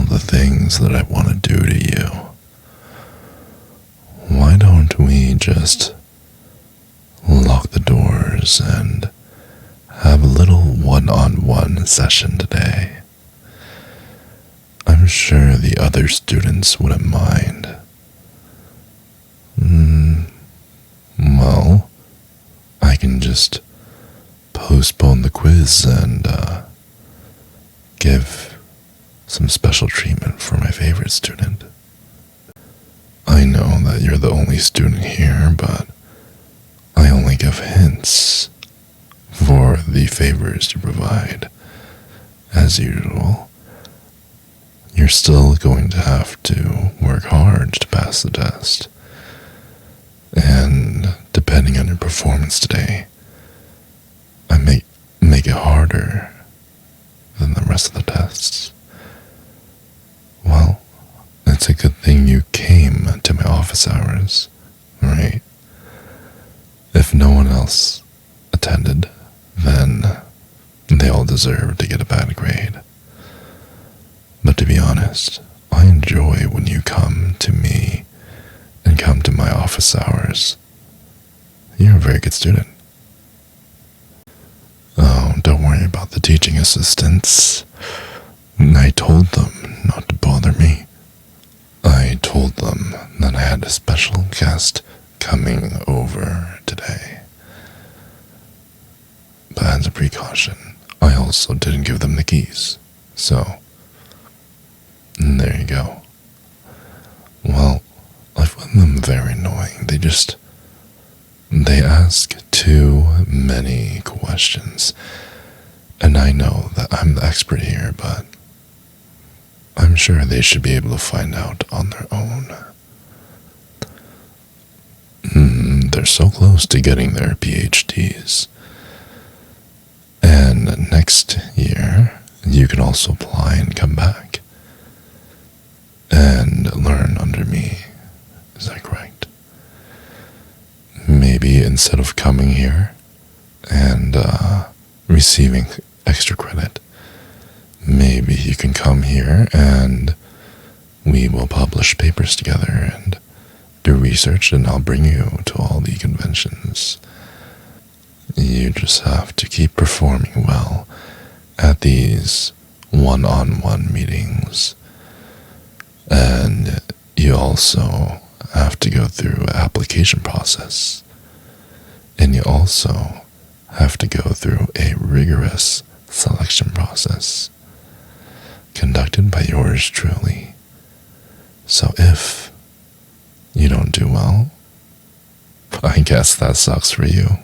the things that I want to do to you, why don't we just lock the doors and have a little one-on-one session today? I'm sure the other students wouldn't mind. Well, I can just postpone the quiz and give some special treatment for my favorite student. I know that you're the only student here, but I only give hints for the favors you provide. As usual, you're still going to have to work hard to pass the test. And depending on your performance today, I may make it harder than the rest of the tests. Well, it's a good thing you came to my office hours, right? If no one else attended, then they all deserve to get a bad grade. But to be honest, I enjoy when you come to me and come to my office hours. You're a very good student. Oh, don't worry about the teaching assistants. I told them not to bother me. I told them that I had a special guest coming over today. But as a precaution, I also didn't give them the keys. So, there you go. Well, I find them very annoying. They ask too many questions. And I know that I'm the expert here, but I'm sure they should be able to find out on their own. They're so close to getting their PhDs. And next year, you can also apply and come back and learn under me. Is that correct? Maybe instead of coming here and receiving extra credit, maybe you can come here and we will publish papers together and do research, and I'll bring you to all the conventions. You just have to keep performing well at these one-on-one meetings. And you also have to go through an application process. And you also have to go through a rigorous selection process conducted by yours truly. So if you don't do well, I guess that sucks for you.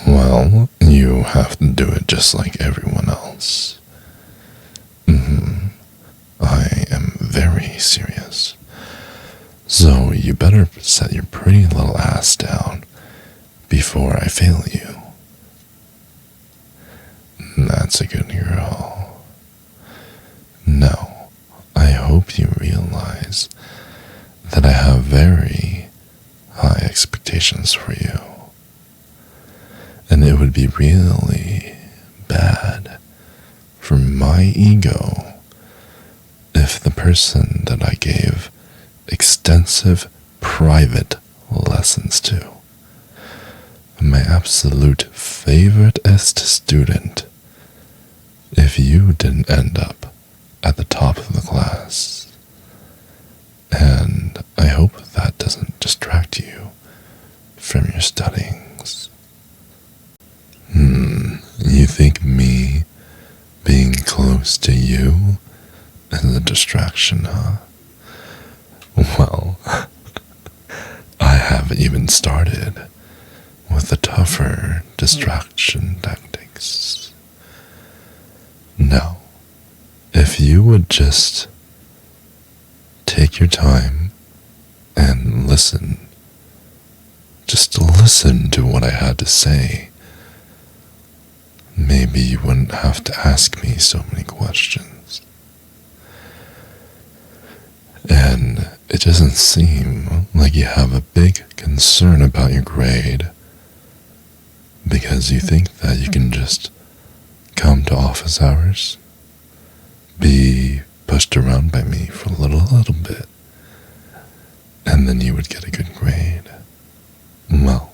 Well, you have to do it just like everyone else. I am very serious. So you better set your pretty little ass down before I fail you. That's a good girl. Now, I hope you realize that I have very high expectations for you. And it would be really bad for my ego if the person that I gave extensive private lessons to, my absolute favoriteest student, if you didn't end up at the top of the class. And I hope that doesn't distract you from your studyings. You think me being close to you is a distraction, huh? Well, I haven't even started with the tougher distraction tactics. Now, if you would just take your time and listen, just listen to what I had to say, maybe you wouldn't have to ask me so many questions. And it doesn't seem like you have a big concern about your grade because you think that you can just come to office hours, be pushed around by me for a little bit, and then you would get a good grade. Well,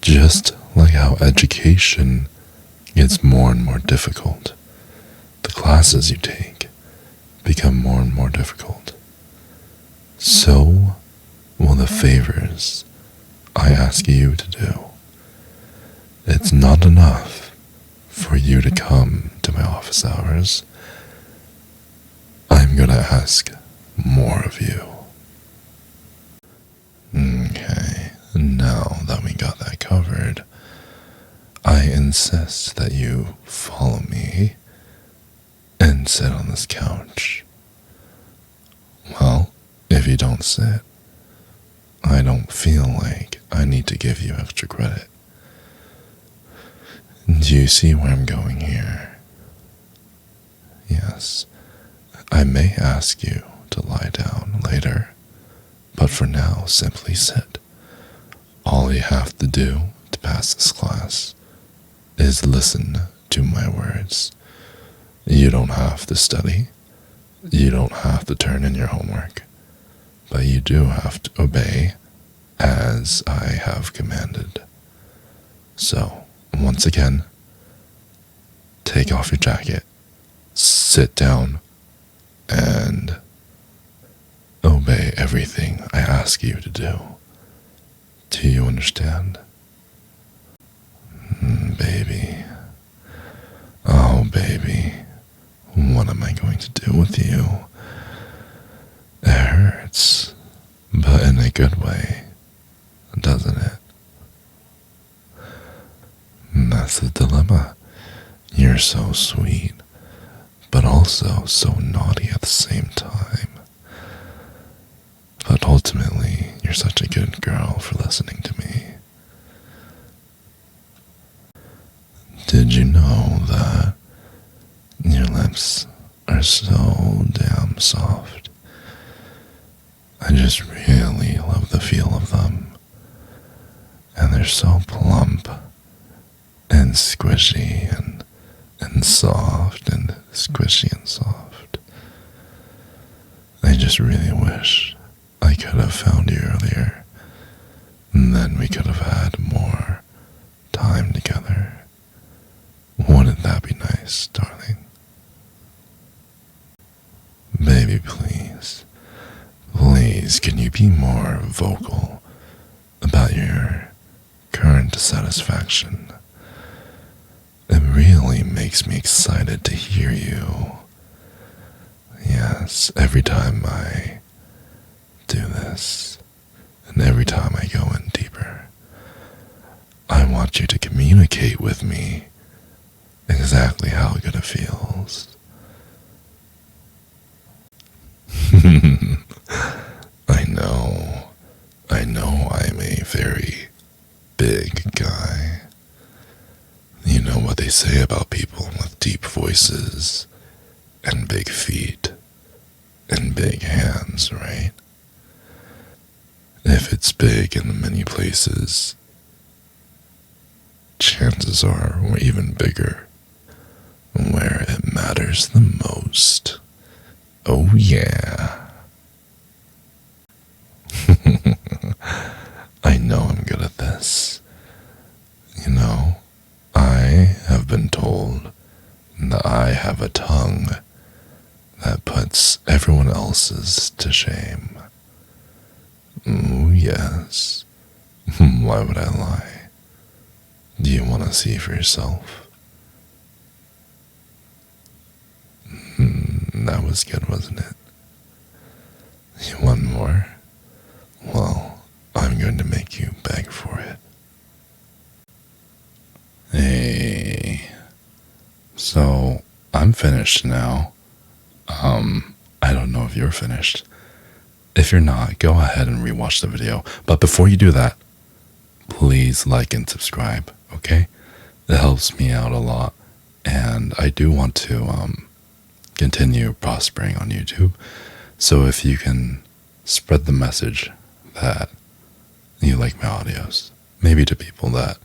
just like how education gets more and more difficult, the classes you take become more and more difficult. So will the favors I ask you to do. It's not enough for you to come to my office hours. I'm gonna ask more of you. Okay, now that we got that covered, I insist that you follow me and sit on this couch. Well, if you don't sit, I don't feel like I need to give you extra credit. Do you see where I'm going here? Yes, I may ask you to lie down later, but for now, simply sit. All you have to do to pass this class is listen to my words. You don't have to study. You don't have to turn in your homework. But you do have to obey as I have commanded. So, once again, take off your jacket, sit down, and obey everything I ask you to do. Do you understand? Baby. Oh, baby. What am I going to do with you? It hurts, but in a good way, doesn't it? That's the dilemma. You're so sweet, but also so naughty at the same time. But ultimately, you're such a good girl for listening to me. Did you know that your lips are so damn soft? I just really love the feel of them. And they're so plump and squishy and soft and squishy and soft. I just really wish I could have found you earlier, and then we could have had more time together. Wouldn't that be nice, darling? Baby, please, can you be more vocal about your current dissatisfaction? It really makes me excited to hear you. Yes, every time I do this, and every time I go in deeper, I want you to communicate with me exactly how good it feels. I know I'm a very big guy. You know what they say about people with deep voices and big feet and big hands, right? If it's big in many places, chances are we're even bigger where it matters the most. Oh yeah. I know I'm good at this. You know, I have been told that I have a tongue that puts everyone else's to shame. Oh yes. Why would I lie? Do you want to see for yourself? That was good, wasn't it? You want more? Well, I'm going to make you beg for it. Hey. So, I'm finished now. I don't know if you're finished. If you're not, go ahead and rewatch the video. But before you do that, please like and subscribe, okay? It helps me out a lot. And I do want to continue prospering on YouTube. So if you can spread the message that you like my audios, maybe to people that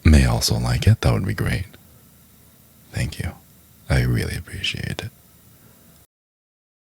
may also like it, that would be great. Thank you. I really appreciate it.